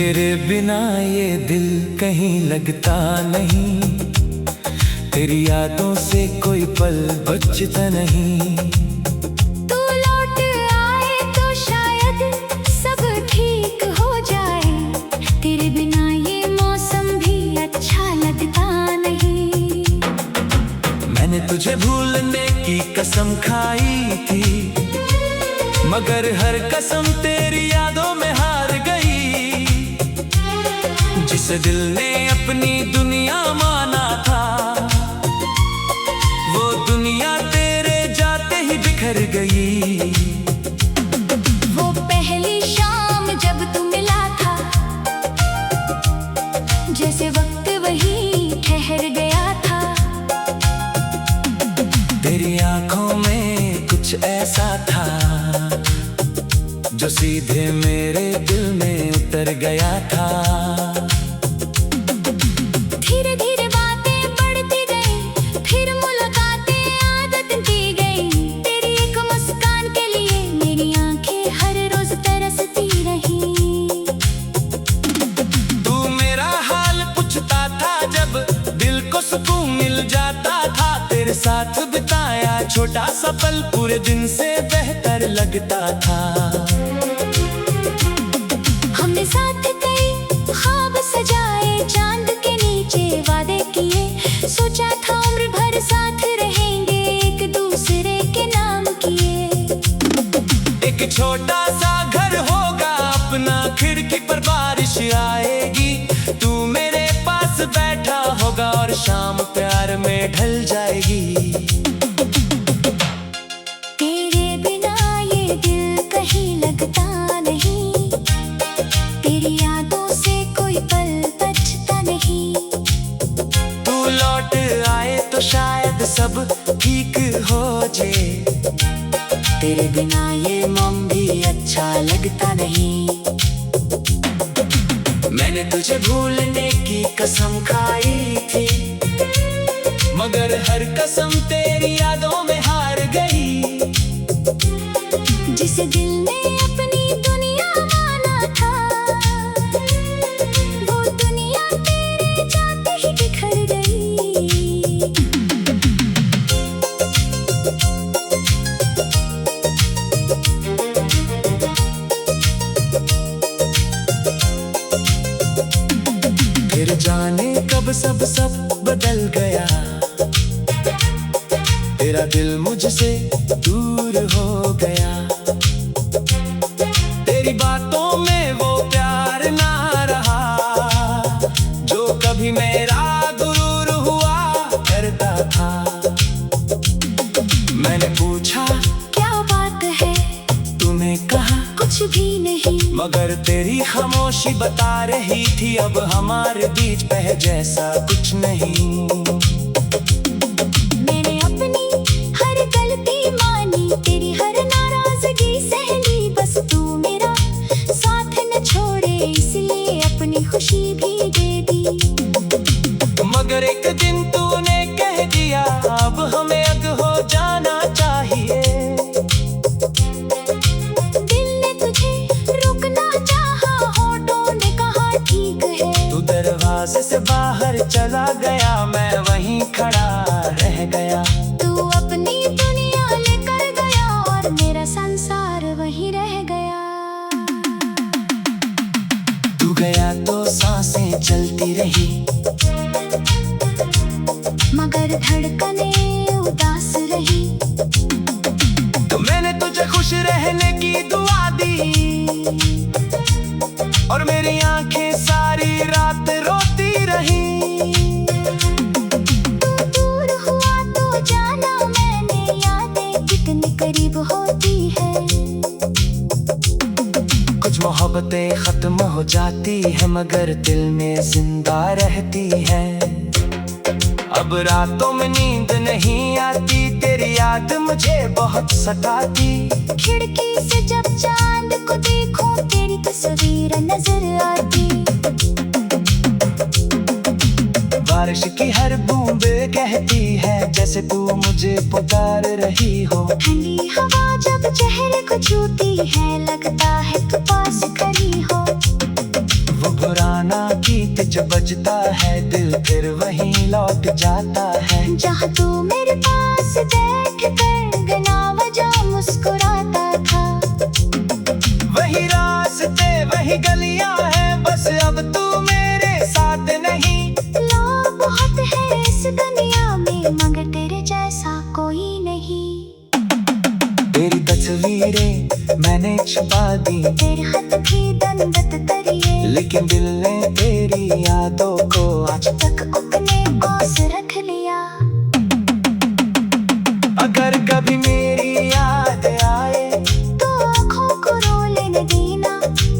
तेरे बिना ये दिल कहीं लगता नहीं, तेरी यादों से कोई पल बचता नहीं। तू लौट आए तो शायद सब ठीक हो जाए, तेरे बिना ये मौसम भी अच्छा लगता नहीं। मैंने तुझे भूलने की कसम खाई थी, मगर हर कसम तेरी यादों में हार गई। जिस दिल ने अपनी दुनिया माना था, वो दुनिया तेरे जाते ही बिखर गई। वो पहली शाम जब तू मिला था, जैसे वक्त वही ठहर गया था। तेरी आंखों में कुछ ऐसा था जो सीधे मेरे दिल में उतर गया था। धीरे धीरे बातें बढ़ती गई, फिर मुलाकातें आदत दी गई। तेरी एक मुस्कान के लिए मेरी आंखें हर रोज तरसती रही। तू मेरा हाल पूछता था जब दिल को सुकून मिल जाता था। तेरे साथ बिताया छोटा सा पल पूरे दिन से बेहतर लगता था। हमने साथ कई ख्वाब सजाए, चांद के नीचे वादे किए। सोचा था उम्र भर साथ रहेंगे, एक दूसरे के नाम किए। एक छोटा सा घर होगा अपना, खिड़की पर बारिश आएगी। तू मेरे पास बैठा होगा और शाम प्यार में ढल जाएगी। तेरे बिना ये दिल कहीं लगता नहीं, तेरी यादों से कोई पल बचता नहीं। तू लौट आए तो शायद सब ठीक हो जाए, तेरे बिना ये मौसम भी अच्छा लगता नहीं। मैंने तुझे भूलने की कसम खाई थी, मगर हर कसम तेरी यादों में हार गई। जिस दिल ने अपनी दुनिया माना था, वो दुनिया तेरे जाते ही बिखर गई। फिर जाने कब सब बदल गया, तेरा दिल मुझसे दूर हो गया। तेरी बातों में वो प्यार ना रहा, जो कभी मेरा गुरूर हुआ करता था। मैंने पूछा क्या बात है, तूने कहा कुछ भी नहीं। मगर तेरी खामोशी बता रही थी अब हमारे बीच पह जैसा कुछ नहीं। मैंने अपनी हर गलती मानी, तेरी हर नाराजगी सह ली। बस तू मेरा साथ न छोड़े, इसलिए अपनी खुशी भी दे दी। मगर एक दिन तूने कह दिया अब हमें अलग हो जाना चाहिए। दिल ने तुझे रोकना चाहा, होठों ने कहा ठीक है। तू दरवाजे से बाहर चला गया, मैं वहीं खड़ा रह गया। तू अपनी दुनिया लेकर गया और मेरा संसार वहीं रह गया। तू गया तो सांसें चलती रही, मगर धड़कनें उदास रही। तो मैंने तुझे खुश रहने की दुआ दी, और मेरी आंखें सारी रात रोती रही। तू दूर हुआ तो जाना मैंने, यादें कितनी करीब होती है। कुछ मोहब्बतें खत्म हो जाती है, मगर दिल में जिंदा रहती है। अब रातों में नींद नहीं आती, तेरी याद मुझे बहुत सताती। खिड़की से जब चांद को देखूं, तेरी तस्वीर नजर आती। बारिश की हर बूंद कहती है जैसे तू मुझे पुकार रही हो। ठंडी हवा जब चेहरे को छूती है, लगता है तू पास खड़ी हो। वो पुराना गीत जब बजता है दिल फिर वहीं लौट जाता है। जहाँ तू मेरे पास बैठ कर बिना वजह मुस्कुराता था। वही रास्ते वही गलियां हैं, बस अब तू मेरे साथ नहीं। लोग बहुत है इस दुनिया में मगर तेरे जैसा कोई नहीं। तेरी तस्वीरें मैंने छुपा दी, तेरे हाथ की दंडत करिए, लेकिन दिल ने तेरी यादों को आज तक अपने पास रख लिया। अगर कभी मेरी याद आए तो आँखों को रो लेने देना,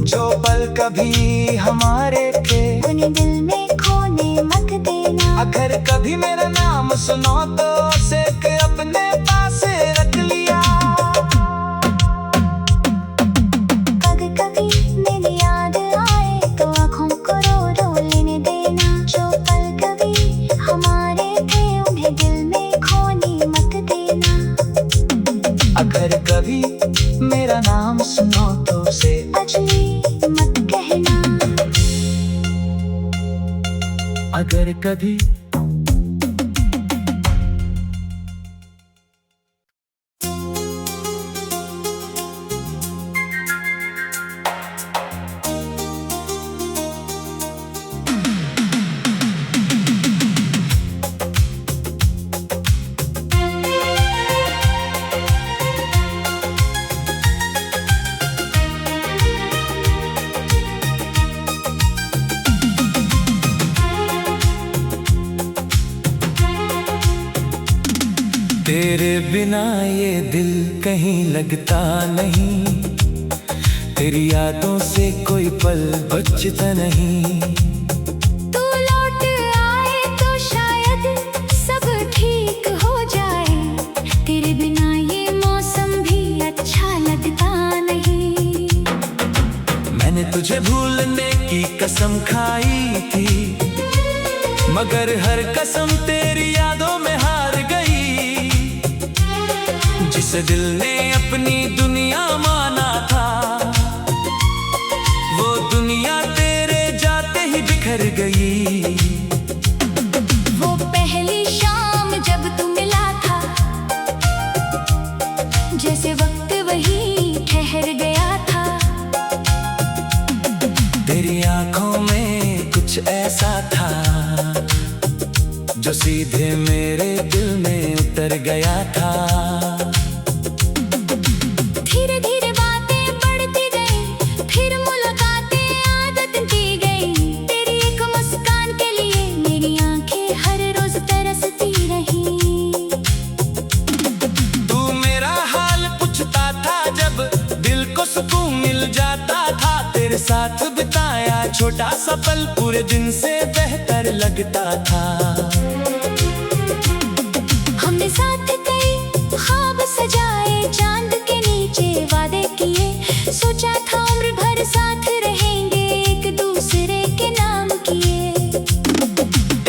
जो पल कभी हमारे थे उन्हें दिल में खोने मत देना। अगर कभी मेरा नाम सुनो तो उसे अपने पास रख लिया। कभी कभी मेरी याद आए तो आँखों को रो रो लेने देना, जो पल कभी हमारे थे उन्हें दिल में खोने मत देना। अगर कभी मेरा नाम सुनो तो उसे अजली मत कहना। अगर कभी तेरे बिना ये दिल कहीं लगता नहीं, तेरी यादों से कोई पल बचता नहीं। तू लौट आए तो शायद सब ठीक हो जाए, तेरे बिना ये मौसम भी अच्छा लगता नहीं। मैंने तुझे भूलने की कसम खाई थी, मगर हर कसम तेरी यादों में हार गई। जिस दिल ने अपनी दुनिया माना था, वो दुनिया तेरे जाते ही बिखर गई। वो पहली शाम जब तू मिला था, जैसे वक्त वही ठहर गया था। तेरी आंखों में कुछ ऐसा था जो सीधे मेरे दिल में उतर गया था। धीरे धीरे बातें बढ़ती गई, फिर मुलाकातें आदत दी गई। तेरी एक मुस्कान के लिए मेरी आंखें हर रोज तरसती रही। तू मेरा हाल पूछता था जब दिल को सुकून मिल जाता था। तेरे साथ बिताया छोटा सा पल पूरे दिन से बेहतर लगता था। हमने साथ कई ख्वाब सजाए, चांद के नीचे वादे किए। सोचा था उम्र भर साथ रहेंगे, एक दूसरे के नाम किए।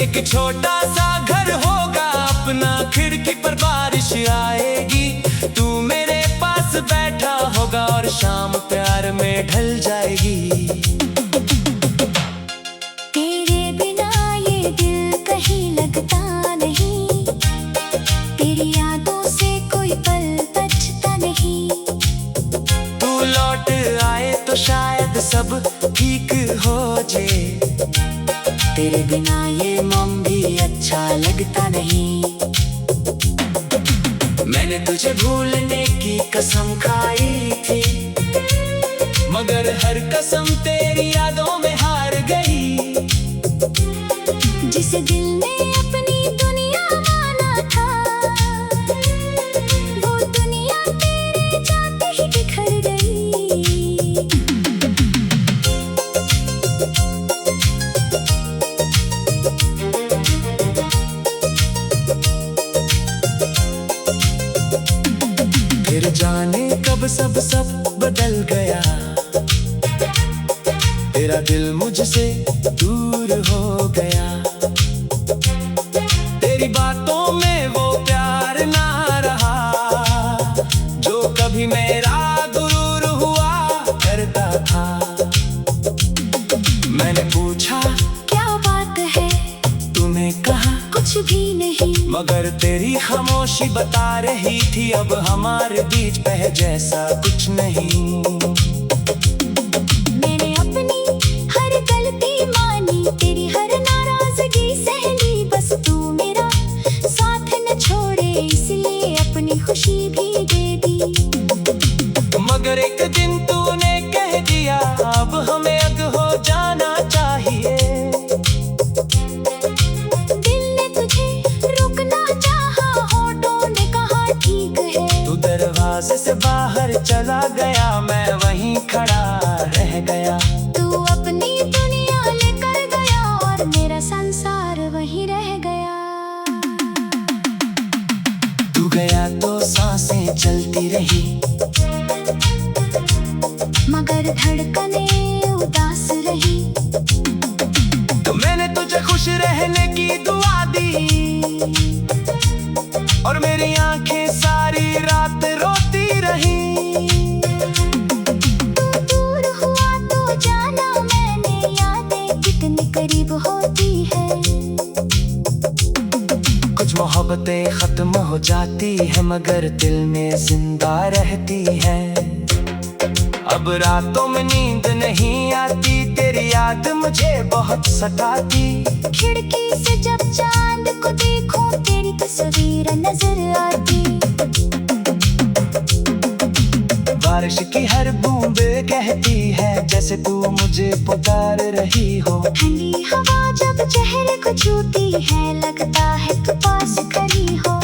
एक छोटा सा घर होगा अपना, खिड़की पर बारिश आएगी। तू मेरे पास बैठा होगा और शाम प्यार में ढल जाएगी। तेरे बिना ये दिल कहीं लगता नहीं, तेरी यादों से कोई पल बचता नहीं। तू लौट आए तो शायद सब ठीक हो जाए, तेरे बिना ये मौसम भी अच्छा लगता नहीं। मैंने तुझे भूलने की कसम खाई थी, मगर हर कसम तेरी यादों में हार गई। जिस दिल ने अपनी दुनिया माना था, वो दुनिया तेरे जाते ही बिखर गई। फिर जाने कब सब बदल गया, तेरा दिल मुझसे दूर हो गया। तेरी बातों में वो प्यार ना रहा, जो कभी मेरा गुरूर हुआ करता था। मैंने पूछा कुछ भी नहीं। मगर तेरी खामोशी बता रही थी अब हमारे बीच पह जैसा कुछ नहीं। मैंने अपनी हर गलती मानी, तेरी हर नाराजगी सह ली, बस तू मेरा साथ न छोड़े इसलिए अपनी खुशी भी दे दी। मगर एक दिन तूने कह दिया अब हमें अग हो जाना चाहिए। दिल ने तुझे रोकना चाहा, होठों ने कहा ठीक है। तू दरवाजे से बाहर चला गया, मैं वहीं खड़ा रह गया। तू अपनी दुनिया लेकर गया और मेरा संसार वहीं रह गया। तू गया तो सांसें चलती रही, मगर धड़कने उदास रही। तो मैंने तुझे खुश रहने की दुआ दी और मेरी आंखें सारी रात रोती रही। तू दूर हुआ तो जाना मैंने, यादें कितनी करीब होती है। कुछ मोहब्बतें खत्म हो जाती है मगर दिल में जिंदा रहती है। अब रातों में नींद नहीं आती, तेरी याद मुझे बहुत सताती। खिड़की से जब चांद को देखूं तेरी तस्वीर नजर आती। बारिश की हर बूंद कहती है जैसे तू मुझे पुकार रही हो। ठंडी हवा जब चेहरे को छूती है लगता है तू पास खड़ी हो।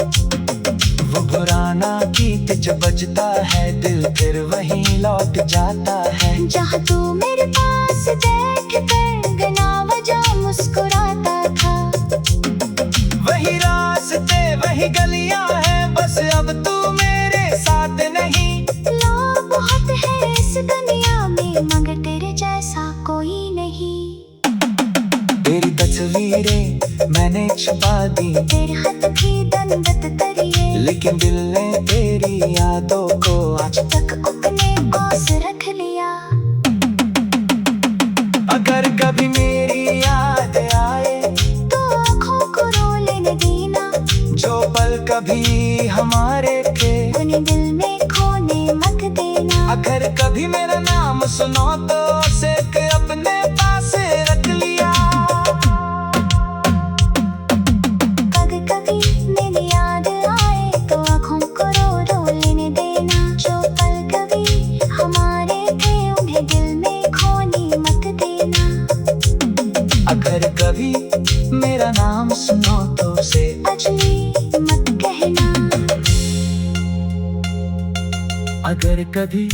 वो पुराना गीत जब बजता है दिल फिर वहीं लौट जाता है। जहाँ तू मेरे पास बैठ कर बिना वजह मुस्कुराता था। वही रास्ते वही गलियां हैं, बस अब तू मेरे साथ नहीं। लोग बहुत है इस दुनिया में मगर तेरे जैसा कोई नहीं। तेरी तस्वीरें मैंने छुपा दी, तेरे हाथ की दंडत तरिए, लेकिन दिल ने तेरी यादों को आज तक अपने पास रख लिया। अगर कभी मेरी याद आए तो आँखों को रो लेने देना, जो पल कभी हमारे थे उन्हें दिल में खोने मत देना। अगर कभी मेरा नाम सुनो तो उसे अपने पास रख लिया। कभी कभी मेरी याद आए तो आँखों को रो लेने देना, जो पल कभी हमारे थे उन्हें दिल में खोने मत देना। अगर कभी मेरा नाम सुनो तो उसे अजली मत कहना। अगर कभी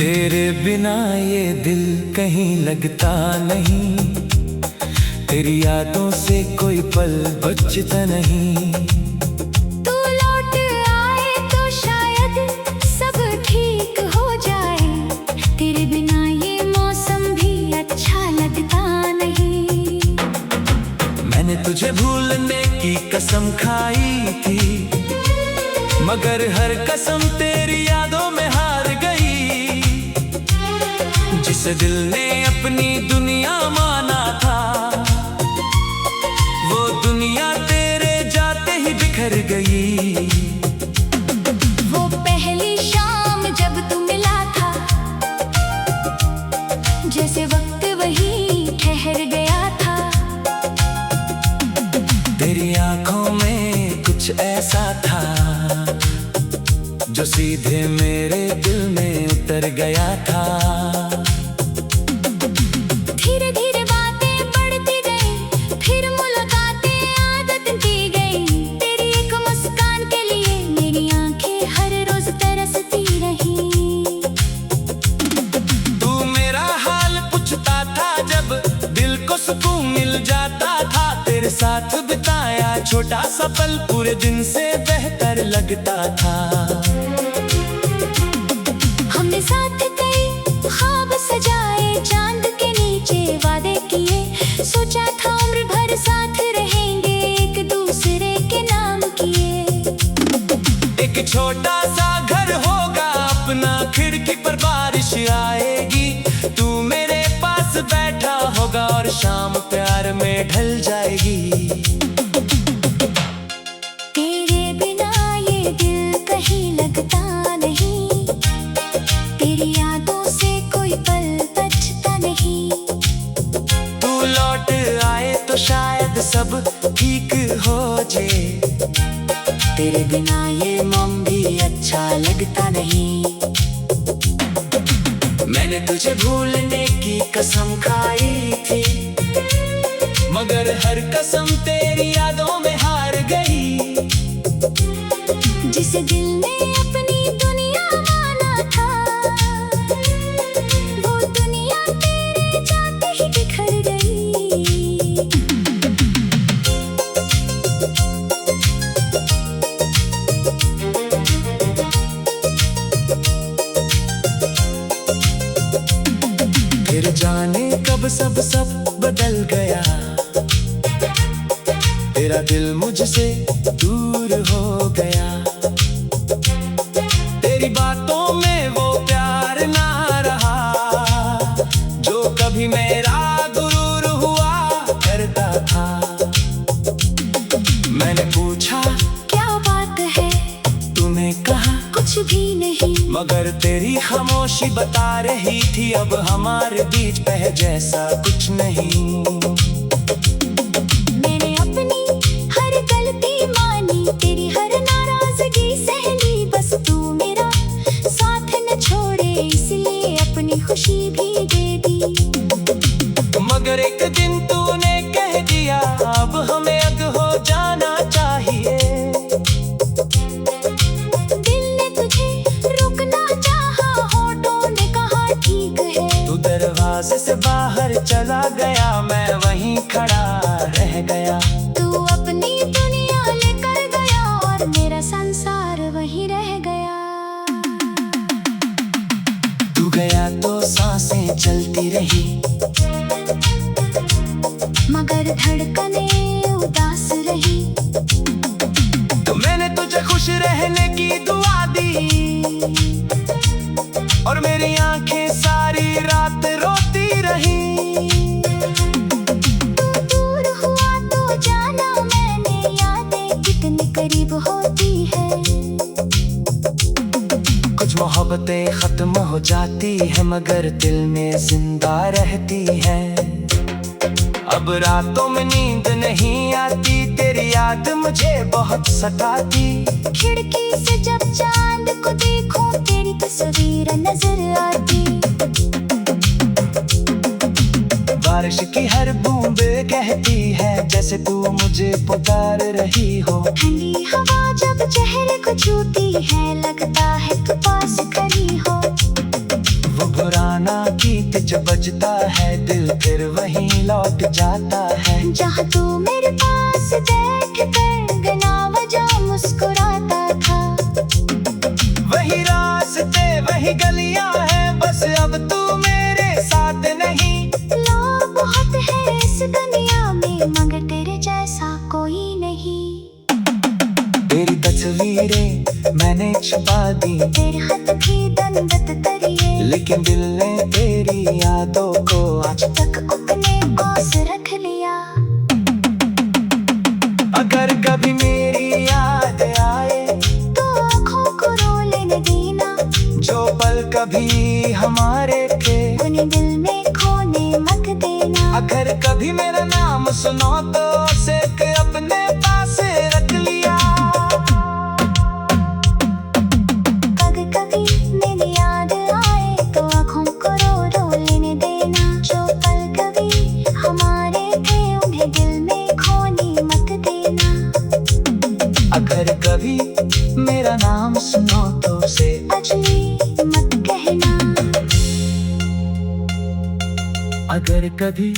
तेरे बिना ये दिल कहीं लगता नहीं, तेरी यादों से कोई पल बचता नहीं। तू लौट आए तो शायद सब ठीक हो जाए, तेरे बिना ये मौसम भी अच्छा लगता नहीं। मैंने तुझे भूलने की कसम खाई थी, मगर हर कसम तेरी यादों में हार गई। जिस दिल ने अपनी दुनिया माना था, वो दुनिया तेरे जाते ही बिखर गई। वो पहली शाम जब तू मिला था, जैसे वक्त वही ठहर गया था। तेरी आंखों में कुछ ऐसा था जो सीधे मेरे दिल में उतर गया था। धीरे धीरे बातें बढ़ती गई, फिर मुलाकातें आदत की गई। तेरी एक मुस्कान के लिए मेरी आंखें हर रोज तरसती रही। तू मेरा हाल पूछता था जब दिल को सुकून मिल जाता था। तेरे साथ बिताया छोटा सा पल पूरे दिन से बेहतर लगता था। हमने साथ कई ख्वाब सजाए, चांद के नीचे वादे किए, सोचा था उम्र भर साथ रहेंगे, एक दूसरे के नाम किए। एक छोटा सा घर होगा अपना, खिड़की पर बारिश आएगी, तू मेरे पास बैठा होगा और शाम प्यार में ढल जाएगी। तेरे बिना ये दिल कहीं लगता नहीं, तेरी यादों से कोई पल बचता नहीं। तू लौट आए तो शायद सब ठीक हो जाए, तेरे बिना ये मौसम भी अच्छा लगता नहीं। मैंने तुझे भूलने की कसम खाई थी, मगर हर कसम तेरी यादों में हार गई। जिसे दिल ने अपनी दुनिया माना था, वो दुनिया तेरे जाते ही बिखर गई। फिर जाने कब सब बदल गया, तेरा दिल मुझसे दूर हो गया। तेरी बातों में वो प्यार ना रहा, जो कभी मेरा गुरूर हुआ करता था। मैंने पूछा क्या बात है, तूने कहा कुछ भी नहीं, मगर तेरी खामोशी बता रही थी अब हमारे बीच पह जैसा कुछ नहीं। मैंने अपनी हर गलती मानी, तेरी हर नाराजगी सह ली, बस तू मेरा साथ न छोड़े, इसलिए अपनी खुशी भी दे दी। मगर एक दिन तूने कह दिया अब हमें अलग हो जाना चाहिए। दिल ने तुझे रोकना चाहा, होठों ने कहा ठीक है। तू दरवाजे से बाहर चला गया, मैं वहीं खड़ा रह गया। तू अपनी दुनिया लेकर गया और मेरा संसार वहीं रह गया। तू गया तो सांसें चलती रही, मगर धड़कने उदास रही। तो मैंने तुझे खुश रहने की दुआ दी, और मेरी आंखें सारी रात रोती रही। तू दूर हुआ तो जाना मैंने, यादें कितनी करीब होती है। कुछ मोहब्बतें खत्म हो जाती है, मगर दिल में जिंदा रहती है। अब रातों में नींद नहीं आती, तेरी याद मुझे बहुत सताती। खिड़की से जब चांद को देखूं, तेरी तस्वीर नजर आती। बारिश की हर बूंद कहती है जैसे तू मुझे पुकार रही हो। ठंडी हवा जब चेहरे को छूती है, लगता है तू पास खड़ी हो। वो पुराना गीत जो बजता है, दिल फिर वहीं लौट जाता है। जहाँ तू मेरे पास बैठ कर बिना वजह मुस्कुराता था। वही रास्ते वही गलियां हैं, बस अब तू मेरे साथ नहीं। लोग बहुत है इस दुनिया में, मगर तेरे जैसा कोई नहीं। तेरी तस्वीरें मैंने छुपा दी, तेरे हाथ की दंडत करिए, लेकिन दिल ने तेरी यादों को आज तक अपने पास रख लिया। अगर कभी मेरी याद आए तो आँखों को रो लेने देना, जो पल कभी हमारे थे उन्हें दिल में खोने मत देना। अगर कभी मेरा नाम सुनो तो उसे अपने पास रख लिया। कभी कभी मेरी याद आए तो आँखों को रो लेने देना, जो पल कभी हमारे थे उन्हें दिल में खोने मत देना। अगर कभी मेरा नाम सुनो तो उसे अजली मत कहना। अगर कभी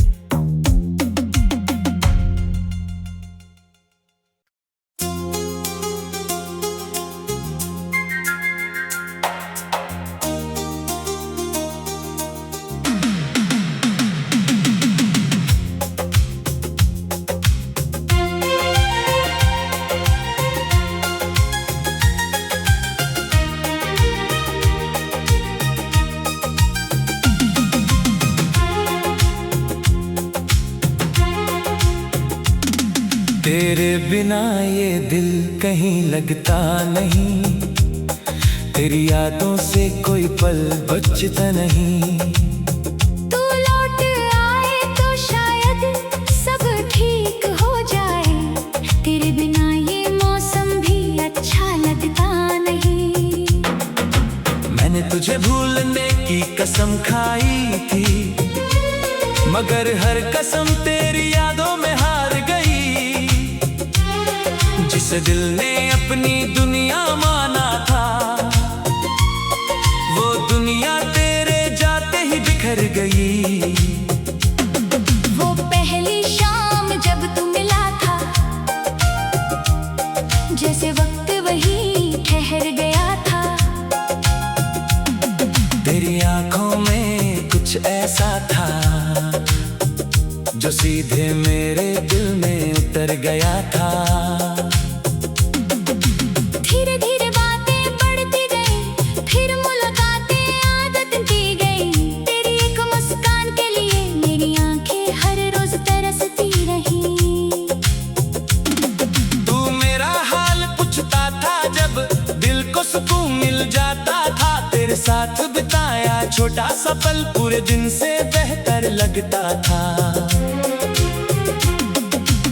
तेरे बिना ये दिल कहीं लगता नहीं, तेरी यादों से कोई पल बचता नहीं। तू लौट आए तो शायद सब ठीक हो जाए, तेरे बिना ये मौसम भी अच्छा लगता नहीं। मैंने तुझे भूलने की कसम खाई थी, मगर हर कसम तेरी यादों में हार गई। जिस दिल ने अपनी दुनिया माना था, वो दुनिया तेरे जाते ही बिखर गई। वो पहली शाम जब तू मिला था, जैसे वक्त वही ठहर गया था। तेरी आंखों में कुछ ऐसा था, जो सीधे मेरे दिल में उतर गया था। धीरे धीरे बातें बढ़ती गई, फिर मुलाकातें आदत दी गई। तेरी एक मुस्कान के लिए मेरी आंखें हर रोज तरसती रही। तू मेरा हाल पूछता था, जब दिल को सुकून मिल जाता था। तेरे साथ बिताया छोटा सा पल पूरे दिन से बेहतर लगता था।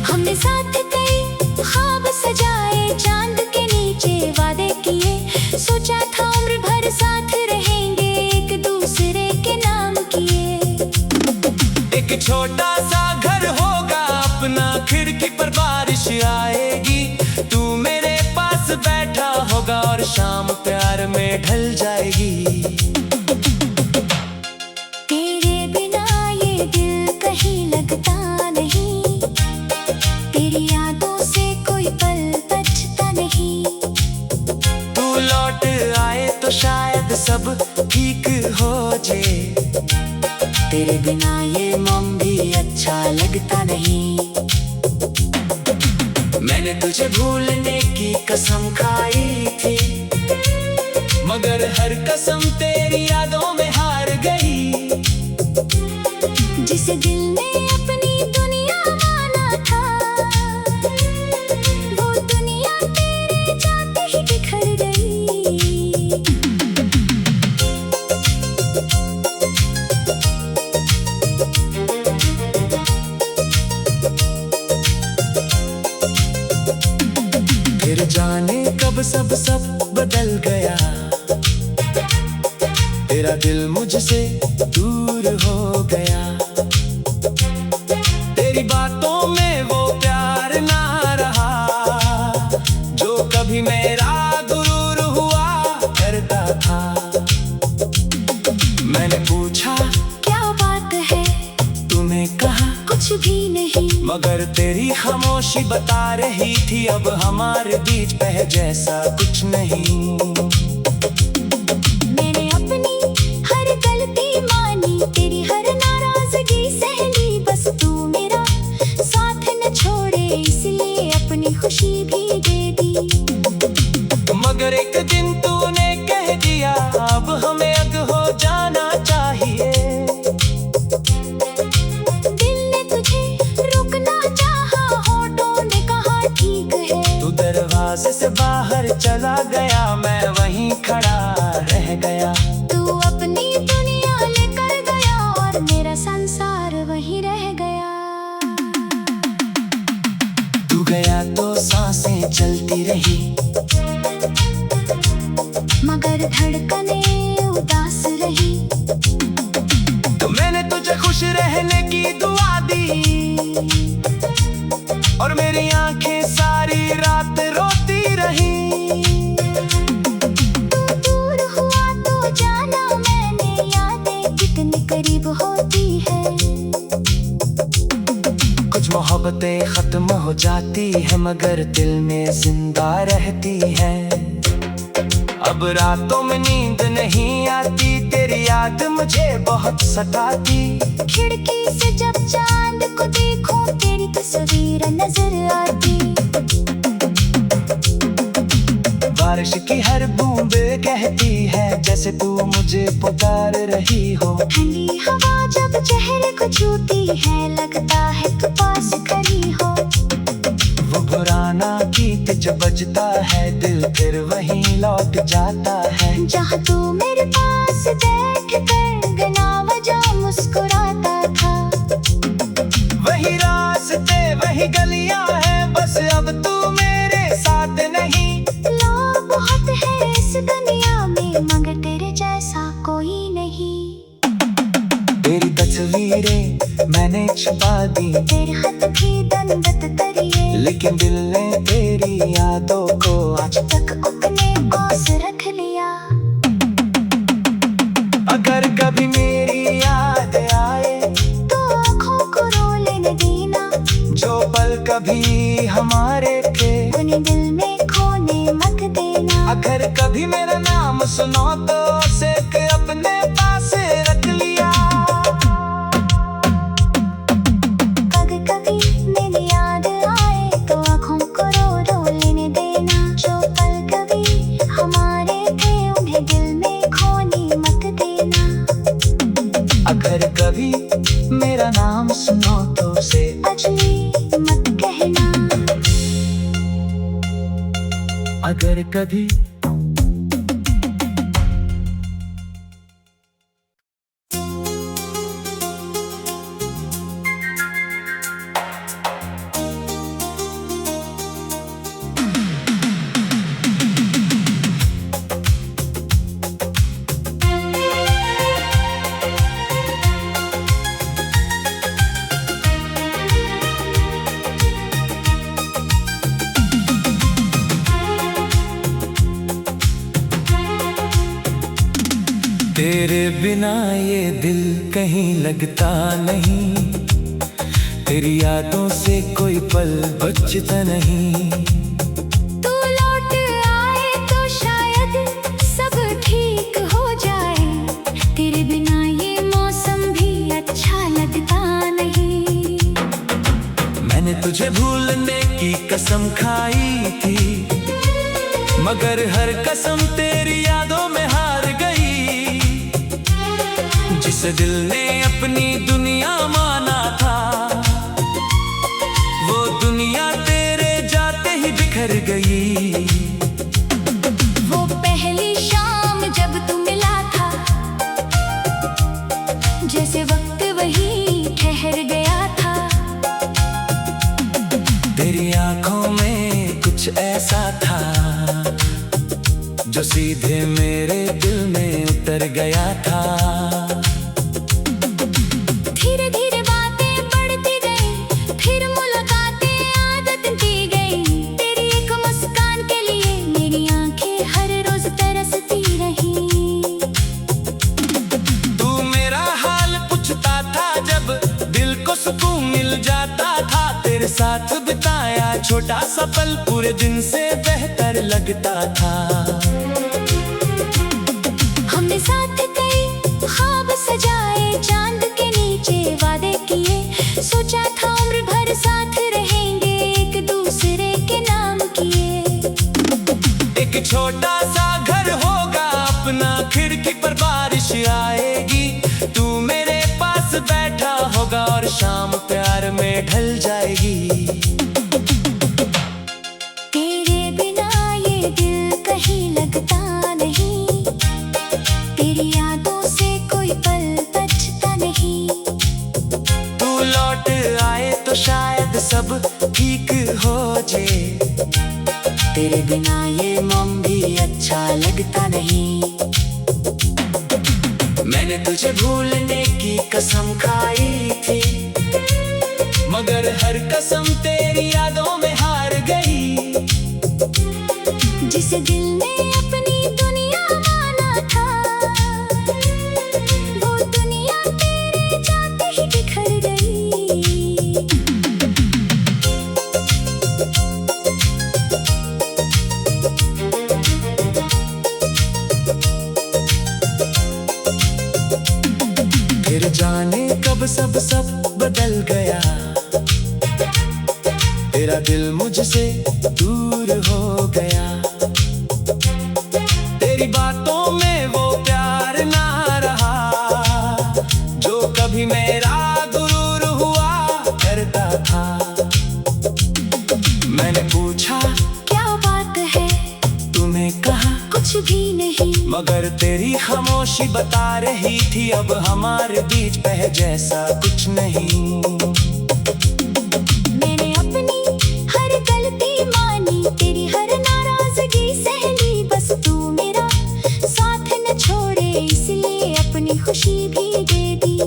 हमने साथ कई ख्वाब सजाए, चांद के नीचे वादे किए। सोचा था उम्र भर साथ रहेंगे, एक दूसरे के नाम किए। एक छोटा सा घर होगा अपना, खिड़की पर बारिश आएगी। तू मेरे पास बैठा होगा और शाम प्यार में ढल जाएगी। तेरे बिना ये दिल कहीं लगता नहीं, तेरी यादों से कोई पल बचता नहीं। तू लौट आए तो शायद सब ठीक हो जाए, तेरे बिना ये मौसम भी अच्छा लगता नहीं। मैंने तुझे भूलने की कसम खाई थी, मगर हर कसम तेरी यादों में हार गई। जिस दिल ने अपनी दुनिया माना था, वो दुनिया तेरे जाते ही बिखर गई। फिर जाने कब सब बदल गया, तेरा दिल मुझसे दूर हो गया। तेरी बातों में वो प्यार ना रहा, जो कभी मेरा गुरूर हुआ करता था। मैंने पूछा क्या बात है, तूने कहा कुछ भी नहीं। मगर तेरी खामोशी बता रही थी, अब हमारे बीच पह जैसा कुछ नहीं। मैंने अपनी हर गलती मानी, तेरी हर नाराजगी सह ली। बस तू मेरा साथ न छोड़े, इसलिए अपनी खुशी भी दे दी। मगर एक दिन तूने कह दिया, अब हमें अलग हो जाना चाहिए। दिल ने तुझे रोकना चाहा, होठों ने कहा ठीक है। तू दरवाजे से बाहर चला गया, मैं वहीं खड़ा रह गया। तू अपनी दुनिया लेकर गया और मेरा संसार वहीं रह गया। तू गया तो सांसें चलती रही, मगर धड़कनें उदास रही। तो मैंने तुझे खुश रहने की दुआ दी, और मेरी आंखें सारी रात रोती रही। तू दूर हुआ तो जाना मैंने, यादें कितनी करीब होती है। कुछ मोहब्बतें खत्म हो जाती है, मगर दिल में जिंदा रहती है। अब रातों में नींद नहीं आती, तेरी याद मुझे बहुत सताती। खिड़की से जब चांद को देखूं, तेरी तस्वीर नजर आती। बारिश की हर बूंद कहती है, जैसे तू मुझे पुकार रही हो। ठंडी हवा जब चेहरे को छूती है, लगता है तू पास खड़ी हो। जब बजता है दिल फिर वहीं लौट जाता है। जहाँ तू मेरे पास बैठ कर बिना वजह मुस्कुराता था। वही रास्ते वही गलियां हैं, बस अब तू मेरे साथ नहीं। लोग बहुत है इस दुनिया में मगर तेरे जैसा कोई नहीं। तेरी तस्वीरें मैंने छुपा दी, तेरे हाथ की दंडत करिए, लेकिन दिल ने तेरी यादों को आज तक अपने पास रख लिया। अगर कभी मेरी याद आए तो आँखों को रो लेने देना, जो पल कभी हमारे थे उन्हें दिल में खोने मत देना। अगर कभी मेरा नाम सुनो तो उसे अपने पास रख लिया। कभी कभी मेरी याद आए तो आँखों को रो लेने देना, जो पल कभी हमारे थे उन्हें दिल में खोने मत देना। अगर कभी मेरा नाम सुनो तो उसे अजली मत कहना। अगर कभी तेरे बिना ये दिल कहीं लगता नहीं, तेरी यादों से कोई पल बचता नहीं। तू लौट आए तो शायद सब ठीक हो जाए, तेरे बिना ये मौसम भी अच्छा लगता नहीं। मैंने तुझे भूलने की कसम खाई थी, मगर हर कसम तेरी यादों में हार गई। जिस दिल ने अपनी दुनिया माना था, वो दुनिया तेरे जाते ही बिखर गई। वो पहली शाम जब तू मिला था, जैसे वक्त वही ठहर गया था। तेरी आंखों में कुछ ऐसा था जो सीधे मेरे दिल में उतर गया था। धीरे धीरे बातें बढ़ती गई, फिर मुलाकातें आदत दी गई। तेरी एक मुस्कान के लिए मेरी आंखें हर रोज तरसती रही। तू मेरा हाल पूछता था जब दिल को सुकून मिल जाता था। तेरे साथ बिताया छोटा सा पल पूरे दिन से बेहतर लगता था। हमने साथ कई ख्वाब सजाए, चांद के नीचे वादे किए। सोचा था उम्र भर साथ रहेंगे, एक दूसरे के नाम किए। एक छोटा सा घर होगा अपना, खिड़की पर बारिश आएगी। तू मेरे पास बैठा होगा और शाम प्यार में ढल जाएगी। तेरे बिना ये दिल कहीं लगता नहीं, तेरी यादों से कोई पल बचता नहीं। तू लौट आए तो शायद सब ठीक हो जाए, तेरे बिना ये मौसम भी अच्छा लगता नहीं। मैंने तुझे भूलने की कसम खाई थी, मगर हर कसम तेरी यादों में हार गई। जिस दिल ने अपनी दुनिया माना था, वो दुनिया तेरे जाते ही बिखर गई। फिर जाने कब सब बदल गया, तेरा दिल मुझसे दूर हो गया। तेरी बातों में वो प्यार ना रहा, जो कभी मेरा गुरूर हुआ करता था। मैंने पूछा क्या मगर तेरी खामोशी बता रही थी अब हमारे बीच पह जैसा कुछ नहीं। मैंने अपनी हर गलती मानी, तेरी हर नाराजगी सह ली, बस तू मेरा साथ न छोड़े इसलिए अपनी खुशी भी दे दी।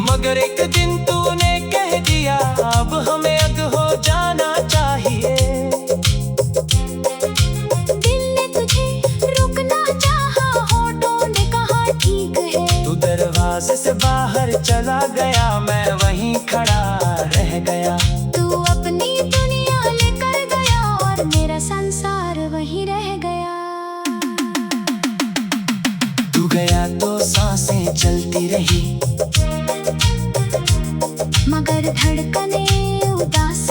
मगर एक दिन तूने कह दिया अब हमें अग हो जाना चाहिए। दिल ने तुझे रुकना चाहा, होठों ने कहा ठीक है। तू दरवाजे से बाहर चला गया, मैं वहीं खड़ा रह गया। तू अपनी दुनिया लेकर गया और मेरा संसार वहीं रह गया। तू गया तो सांसें चलती रही, मगर धड़कने उदास